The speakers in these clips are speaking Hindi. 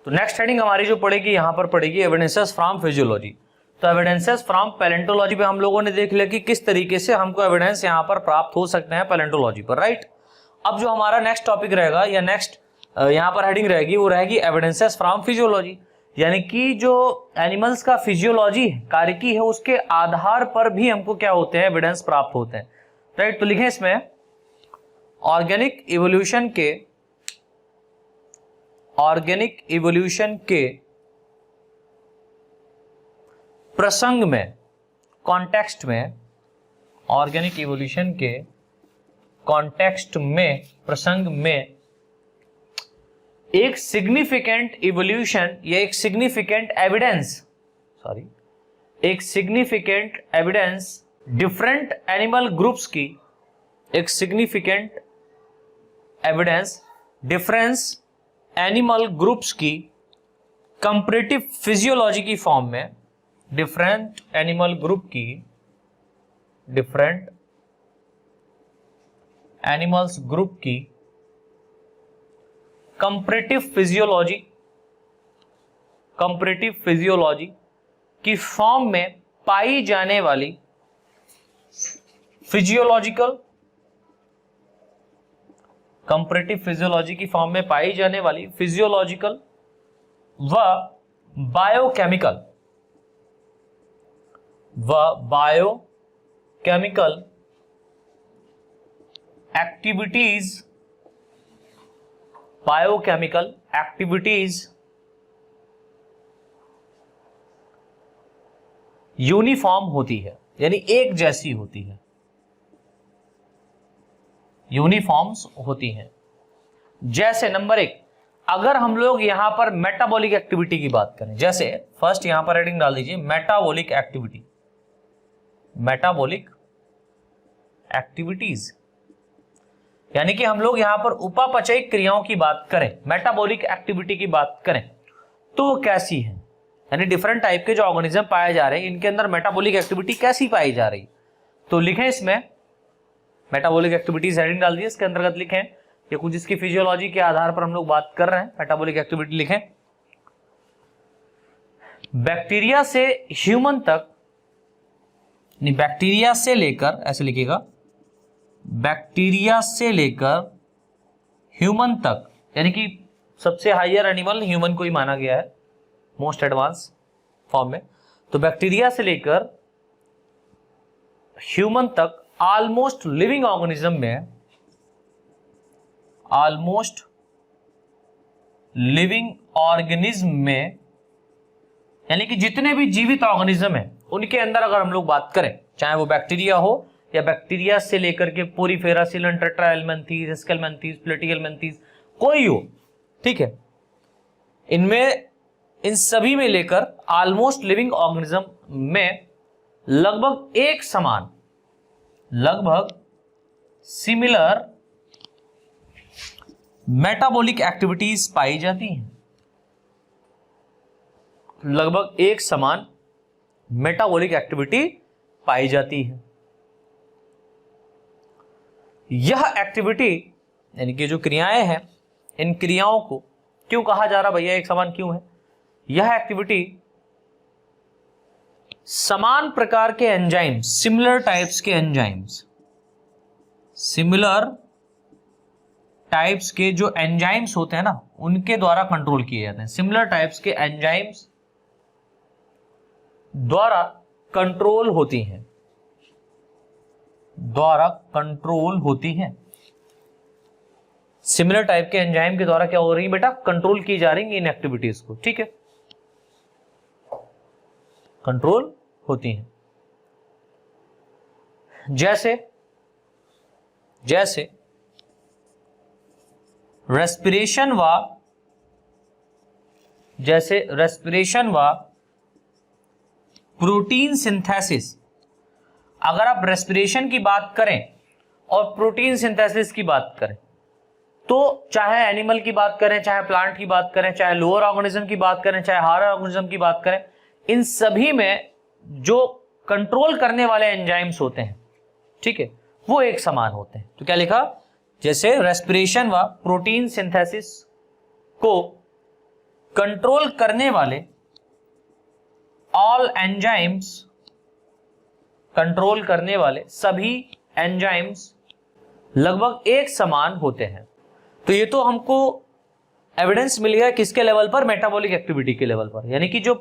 तो नेक्स्ट हेडिंग हमारी जो पड़ेगी यहाँ पर पड़ेगी एविडेंसेस फ्रॉम फिजियोलॉजी। तो एविडेंसेस फ्रॉम पैलेंटोलॉजी पे हम लोगों ने देख लिया कि किस तरीके से हमको एविडेंस यहाँ पर प्राप्त हो सकते हैं पैलेंटोलॉजी पर, राइट। अब जो हमारा नेक्स्ट टॉपिक रहेगा या नेक्स्ट यहाँ पर हेडिंग रहेगी वो रहेगी एविडेंसेस फ्रॉम फिजियोलॉजी, यानी कि जो एनिमल्स का फिजियोलॉजी कार्यकी है उसके आधार पर भी हमको क्या होते हैं, एविडेंस प्राप्त होते हैं, राइट। तो लिखें इसमें ऑर्गेनिक इवोल्यूशन के प्रसंग में, कॉन्टेक्स्ट में, ऑर्गेनिक इवोल्यूशन के कॉन्टेक्स्ट में, प्रसंग में एक सिग्निफिकेंट इवोल्यूशन या एक significant evidence different animal groups की, एक significant evidence difference animal groups की कंपैरेटिव फिजियोलॉजी की फॉर्म में, डिफरेंट एनिमल ग्रुप की, डिफरेंट एनिमल्स ग्रुप की कंपैरेटिव फिजियोलॉजी की फॉर्म में पाई जाने वाली फिजियोलॉजिकल, कंपैरेटिव फिजियोलॉजी की फॉर्म में पाई जाने वाली फिजियोलॉजिकल व बायोकेमिकल एक्टिविटीज यूनिफॉर्म होती है, यानी एक जैसी होती है, यूनिफॉर्म्स होती हैं। जैसे नंबर 1, अगर हम लोग यहां पर मेटाबॉलिक एक्टिविटी की बात करें, जैसे फर्स्ट यहां पर हेडिंग डाल दीजिए मेटाबॉलिक एक्टिविटीज, यानी कि हम लोग यहां पर उपापचयिक क्रियाओं की बात करें, मेटाबॉलिक एक्टिविटी की बात करें तो वो कैसी है, यानी डिफरेंट टाइप के जो ऑर्गेनिज्म पाए जा रहे हैं इनके अंदर मेटाबॉलिक एक्टिविटी कैसी पाई जा रही। तो लिखें इसमें मेटाबॉलिक एक्टिविटीज हेडिंग डाल दिए, इसके अंतर्गत लिखें या कुछ इसकी फिजियोलॉजी के आधार पर हम लोग बात कर रहे हैं। मेटाबॉलिक एक्टिविटी लिखें बैक्टीरिया से ह्यूमन तक, बैक्टीरिया से लेकर, ऐसे लिखिएगा बैक्टीरिया से लेकर ह्यूमन तक, यानी कि सबसे हायर एनिमल ह्यूमन को ही माना गया है मोस्ट एडवांस फॉर्म में। तो बैक्टीरिया से लेकर ह्यूमन तक ऑलमोस्ट लिविंग ऑर्गेनिज्म में, यानी कि जितने भी जीवित ऑर्गेनिज्म हैं उनके अंदर अगर हम लोग बात करें, चाहे वो बैक्टीरिया हो या बैक्टीरिया से लेकर के पोरीफेरा, सिलन, टेट्रा एलमेंथीज, एस्केलमेंथीज, प्लेटिहेलमेंथीज, कोई हो, ठीक है, इनमें इन सभी में लेकर ऑलमोस्ट लिविंग ऑर्गेनिज्म में लगभग एक समान, लगभग सिमिलर मेटाबॉलिक एक्टिविटीज पाई जाती हैं, लगभग एक समान मेटाबॉलिक एक्टिविटी पाई जाती है। यह एक्टिविटी यानी कि जो क्रियाएं हैं, इन क्रियाओं को क्यों कहा जा रहा भैया एक समान क्यों है? यह एक्टिविटी समान प्रकार के एंजाइम, सिमिलर टाइप्स के जो एंजाइम्स होते हैं ना उनके द्वारा कंट्रोल किए जाते हैं। सिमिलर टाइप्स के एंजाइम्स द्वारा कंट्रोल होती हैं, सिमिलर टाइप के एंजाइम के द्वारा क्या हो रही है बेटा, कंट्रोल की जा रही है इन एक्टिविटीज को, ठीक है, कंट्रोल होती हैं। जैसे रेस्पिरेशन व प्रोटीन सिंथेसिस। अगर आप रेस्पिरेशन की बात करें और प्रोटीन सिंथेसिस की बात करें तो चाहे एनिमल की बात करें, चाहे प्लांट की बात करें, चाहे लोअर ऑर्गेनिज्म की बात करें, चाहे हायर ऑर्गेनिज्म की बात करें, इन सभी में जो कंट्रोल करने वाले एंजाइम्स होते हैं, ठीक है, वो एक समान होते हैं। तो क्या लिखा, जैसे रेस्पिरेशन व प्रोटीन सिंथेसिस को कंट्रोल करने वाले ऑल एंजाइम्स, कंट्रोल करने वाले सभी एंजाइम्स लगभग एक समान होते हैं। तो ये तो हमको एविडेंस मिल गया किसके लेवल पर, मेटाबॉलिक एक्टिविटी के लेवल पर, यानी कि जो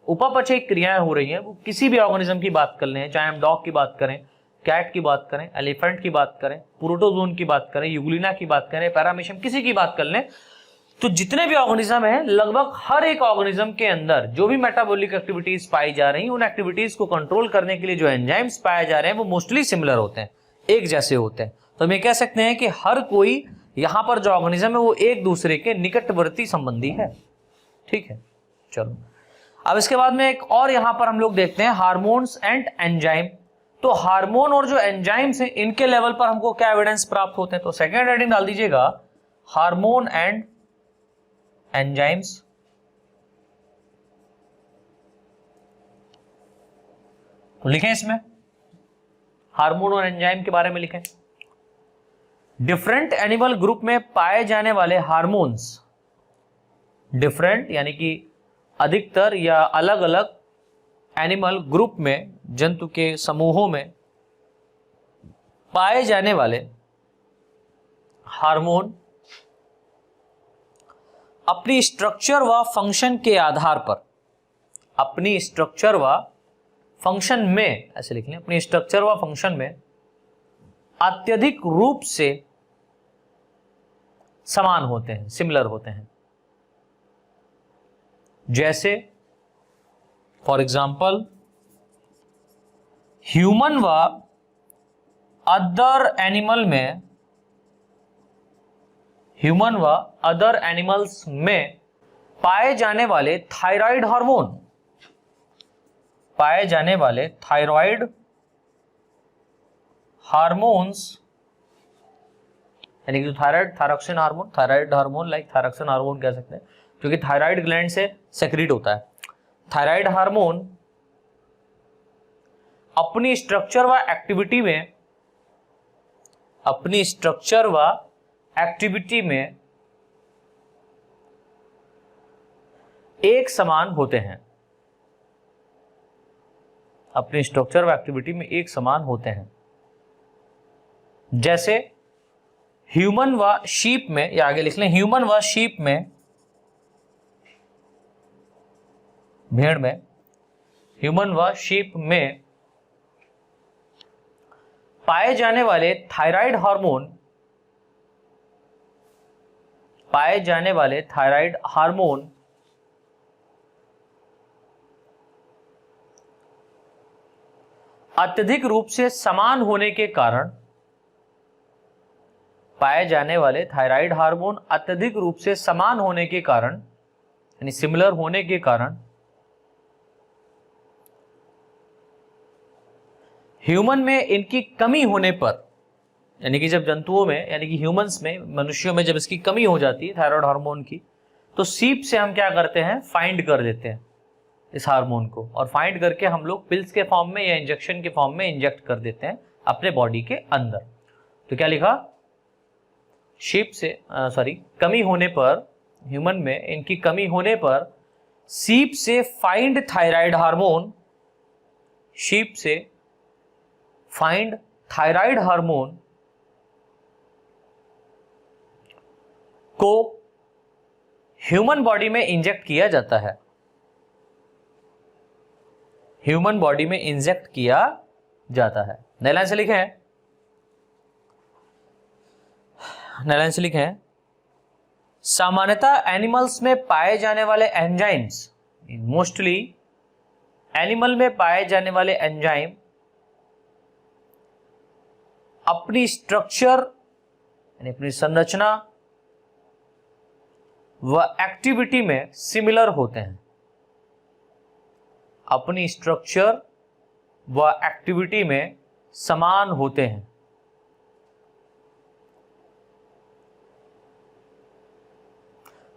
उपापचयी क्रियाएं हो रही हैं वो किसी भी ऑर्गेनिज्म की बात कर लें, चाहे हम डॉग की बात करें, कैट की बात करें, एलिफेंट की बात करें, प्रोटोजोन की बात करें, यूग्लिना की बात करें, पैरामीशियम, किसी की बात कर लें, तो जितने भी ऑर्गेनिज्म हैं लगभग हर एक ऑर्गेनिज्म के अंदर जो भी मेटाबॉलिक एक्टिविटीज पाई जा रही हैं, उन एक्टिविटीज को कंट्रोल करने के लिए जो एंजाइम्स पाए जा रहे हैं वो मोस्टली सिमिलर होते हैं, एक जैसे होते हैं। तो हम ये कह सकते हैं कि हर कोई यहां पर जो ऑर्गेनिज्म है वो एक दूसरे के निकटवर्ती संबंधी है। ठीक है, चलो अब इसके बाद में एक और यहां पर हम लोग देखते हैं हार्मोन्स एंड एंजाइम। तो हार्मोन और जो एंजाइम्स हैं इनके लेवल पर हमको क्या एविडेंस प्राप्त होते हैं, तो सेकेंड हेडिंग डाल दीजिएगा हार्मोन एंड एंजाइम्स। तो लिखें इसमें हार्मोन और एंजाइम के बारे में लिखें। डिफरेंट एनिमल ग्रुप में पाए जाने वाले हार्मोन्स, डिफरेंट यानी कि अधिकतर या अलग अलग एनिमल ग्रुप में, जंतु के समूहों में पाए जाने वाले हार्मोन अपनी स्ट्रक्चर व फंक्शन के आधार पर, अपनी स्ट्रक्चर व फंक्शन में, ऐसे लिख लें, अपनी स्ट्रक्चर व फंक्शन में अत्यधिक रूप से समान होते हैं, सिमिलर होते हैं। जैसे फॉर एग्जाम्पल ह्यूमन व अदर एनिमल में, ह्यूमन व अदर एनिमल्स में पाए जाने वाले थायराइड हार्मोन, पाए जाने वाले थायराइड हार्मोन्स, यानी कि जो thyroxine hormone, thyroid hormone like thyroxine hormone कह सकते हैं, क्योंकि थायराइड ग्लैंड से सेक्रीट होता है। थायराइड हार्मोन अपनी स्ट्रक्चर व एक्टिविटी में, अपनी स्ट्रक्चर व एक्टिविटी में एक समान होते हैं, अपनी स्ट्रक्चर व एक्टिविटी में एक समान होते हैं। जैसे ह्यूमन व शीप में, या आगे लिख लें ह्यूमन व शीप में, भेड़ में, ह्यूमन व शीप में पाए जाने वाले थायराइड हार्मोन, पाए जाने वाले थायराइड हार्मोन अत्यधिक रूप से समान होने के कारण, पाए जाने वाले थायराइड हार्मोन अत्यधिक रूप से समान होने के कारण, यानी सिमिलर होने के कारण ह्यूमन में इनकी कमी होने पर, यानी कि जब जंतुओं में, यानी कि ह्यूमंस में, मनुष्यों में जब इसकी कमी हो जाती है थायराइड हार्मोन की, तो सीप से हम क्या करते हैं, फाइंड कर देते हैं इस हार्मोन को, और फाइंड करके हम लोग पिल्स के फॉर्म में या इंजेक्शन के फॉर्म में इंजेक्ट कर देते हैं अपने बॉडी के अंदर। तो क्या लिखा, शीप से कमी होने पर, ह्यूमन में इनकी कमी होने पर सीप से फाइंड थायराइड हार्मोन, शीप से फाइंड थायराइड हार्मोन को ह्यूमन बॉडी में इंजेक्ट किया जाता है, ह्यूमन बॉडी में इंजेक्ट किया जाता है। नए लाइन से लिखे हैं, नए लाइन से लिखे हैं, सामान्यतः एनिमल्स में पाए जाने वाले एंजाइम्स, मोस्टली एनिमल में पाए जाने वाले एंजाइम अपनी स्ट्रक्चर, यानी अपनी संरचना व एक्टिविटी में सिमिलर होते हैं, अपनी स्ट्रक्चर व एक्टिविटी में समान होते हैं।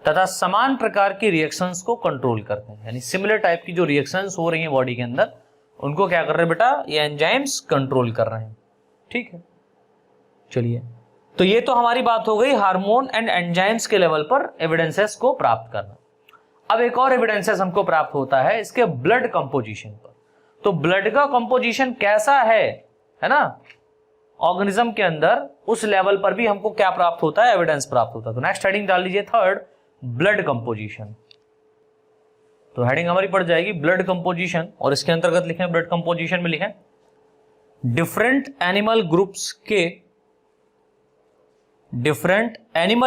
तथा समान प्रकार की रिएक्शंस को कंट्रोल करते हैं, यानी सिमिलर टाइप की जो रिएक्शंस हो रही हैं बॉडी के अंदर, उनको क्या कर रहे हैं बेटा, ये एंजाइम्स कंट्रोल कर रहे हैं। ठीक है, चलिए, तो ये तो हमारी बात हो गई हार्मोन एंड एंजाइम्स के लेवल पर एविडेंसेस को प्राप्त करना। अब एक और एविडेंसेस हमको प्राप्त होता है इसके ब्लड कंपोजिशन पर। तो ब्लड का कंपोजिशन कैसा है ना, ऑर्गेनिज्म के अंदर, उस लेवल पर भी हमको क्या प्राप्त होता है, एविडेंस प्राप्त होता है। तो नेक्स्ट हेडिंग डाल लीजिए थर्ड, ब्लड कंपोजिशन। तो हेडिंग हमारी पड़ जाएगी ब्लड कंपोजिशन, और इसके अंतर्गत लिखें, ब्लड कंपोजिशन में लिखें डिफरेंट एनिमल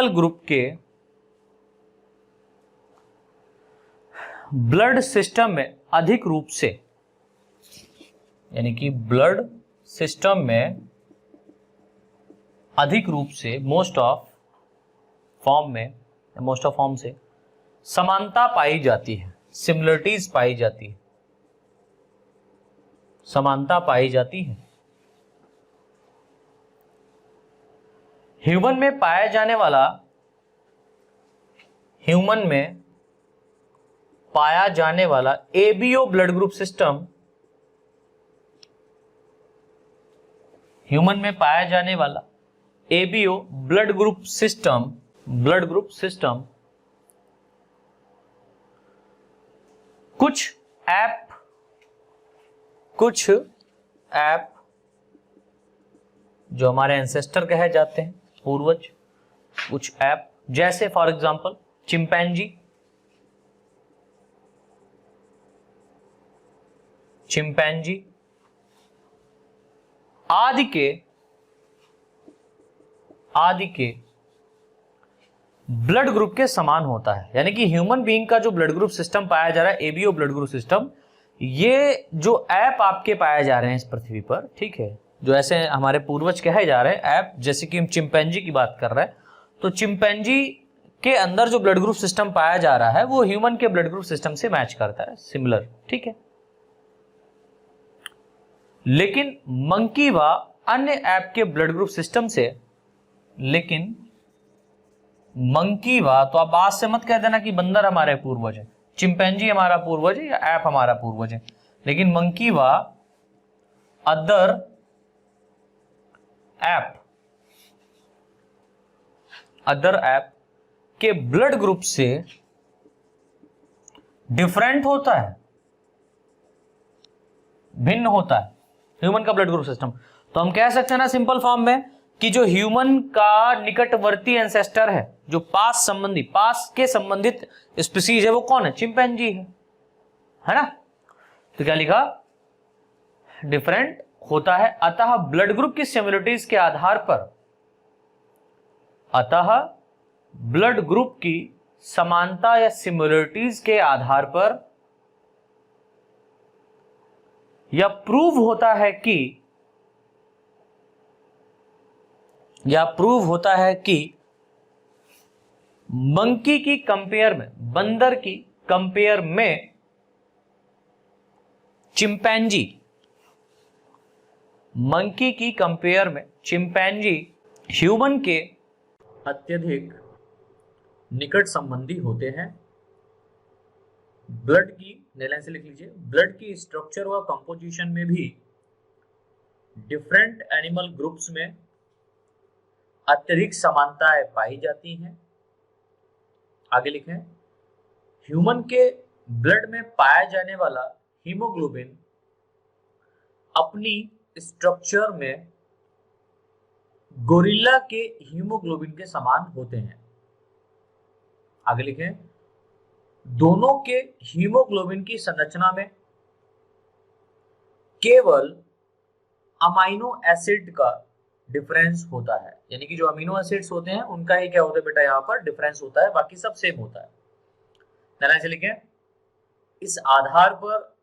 ग्रुप के ब्लड सिस्टम में अधिक रूप से, यानी कि ब्लड सिस्टम में अधिक रूप से, मोस्ट ऑफ फॉर्म से समानता पाई जाती है, सिमिलरिटीज पाई जाती है, समानता पाई जाती है। ह्यूमन में पाया जाने वाला ABO blood group system, human में पाया जाने वाला एबीओ ब्लड ग्रुप सिस्टम कुछ ऐप जो हमारे एंसेस्टर कहे जाते हैं, पूर्वज, कुछ ऐप, जैसे फॉर एग्जांपल चिंपैंजी आदि के ब्लड ग्रुप के समान होता है। यानी कि ह्यूमन बीइंग का जो ब्लड ग्रुप सिस्टम पाया जा रहा है, एबीओ ब्लड ग्रुप सिस्टम, ये जो ऐप आपके पाए जा रहे हैं इस पृथ्वी पर, ठीक है, जो ऐसे हमारे पूर्वज कहे जा रहे हैं ऐप, जैसे कि हम चिंपैंजी की बात कर रहे हैं, तो चिंपैंजी के अंदर जो ब्लड ग्रुप सिस्टम पाया जा रहा है वो ह्यूमन के ब्लड ग्रुप सिस्टम से मैच करता है, सिमिलर, ठीक है। लेकिन मंकी व अन्य ऐप के ब्लड ग्रुप सिस्टम से, तो आप बात से मत कह देना कि बंदर हमारे पूर्वज है, चिंपैंजी हमारा पूर्वज है या ऐप हमारा पूर्वज है, लेकिन मंकी व अदर ऐप के ब्लड ग्रुप से डिफरेंट होता है, भिन्न होता है ह्यूमन का ब्लड ग्रुप सिस्टम। तो हम कह सकते हैं ना सिंपल फॉर्म में कि जो ह्यूमन का निकटवर्ती एंसेस्टर है, जो पास के संबंधित स्पीसीज है, वो कौन है, चिंपैंजी है ना। तो क्या लिखा, डिफरेंट होता है, अतः ब्लड ग्रुप की सिमिलरिटीज के आधार पर, अतः ब्लड ग्रुप की समानता या सिमिलरिटीज के आधार पर यह प्रूव होता है कि मंकी की कंपेयर में, बंदर की कंपेयर में चिंपैंजी, मंकी की कंपेयर में चिंपैंजी ह्यूमन के अत्यधिक निकट संबंधी होते हैं। ब्लड की, लाइन से लिख लीजिए, ब्लड की स्ट्रक्चर व कंपोजिशन में भी डिफरेंट एनिमल ग्रुप्स में अत्यधिक समानताएं पाई जाती हैं। आगे लिखें, ह्यूमन के ब्लड में पाया जाने वाला हीमोग्लोबिन अपनी स्ट्रक्चर में गोरिल्ला के हीमोग्लोबिन के समान होते हैं। आगे लिखें, दोनों के हीमोग्लोबिन की संरचना में केवल अमाइनो एसिड का डिफरेंस होता है, यानी कि जो अमीनो एसिड्स होते हैं उनका ही क्या होता है बेटा, यहाँ पर डिफरेंस होता है, बाकी सब सेम होता है। ध्यान से लिखें, इस आधार पर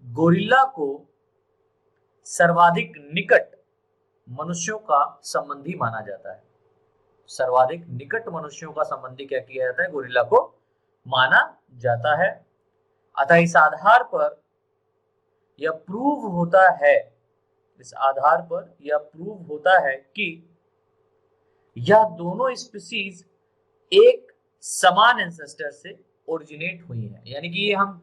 गोरिल्ला को सर्वाधिक निकट मनुष्यों का संबंधी माना जाता है। सर्वाधिक निकट मनुष्यों का संबंधी क्या किया जाता है, गोरिल्ला को माना जाता है। अतः इस आधार पर यह प्रूव होता है, कि यह दोनों स्पीसीज एक समान एंसेस्टर से ओरिजिनेट हुई है। यानी कि ये हम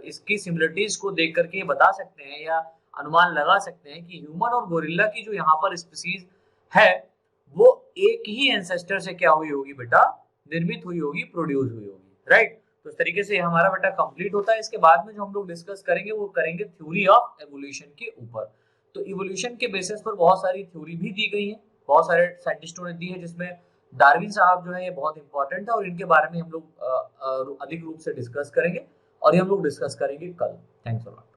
इसकी सिमिलरिटीज को देख करके बता सकते हैं या अनुमान लगा सकते हैं कि ह्यूमन और गोरिल्ला की जो यहाँ पर स्पीसीज है वो एक ही एंसेस्टर से क्या हुई होगी बेटा, निर्मित हुई होगी, प्रोड्यूस हुई होगी, राइट। तो इस तरीके से हमारा बेटा कंप्लीट होता है। इसके बाद में जो हम लोग डिस्कस करेंगे वो करेंगे थ्योरी ऑफ एवोल्यूशन के ऊपर। तो इवोल्यूशन के बेसिस पर बहुत सारी थ्योरी भी दी गई है, बहुत सारे साइंटिस्टों ने दी है, जिसमें डार्विन साहब जो है ये बहुत इंपॉर्टेंट है और इनके बारे में हम लोग अधिक रूप से डिस्कस करेंगे और ये हम लोग डिस्कस करेंगे कल। Thanks a lot.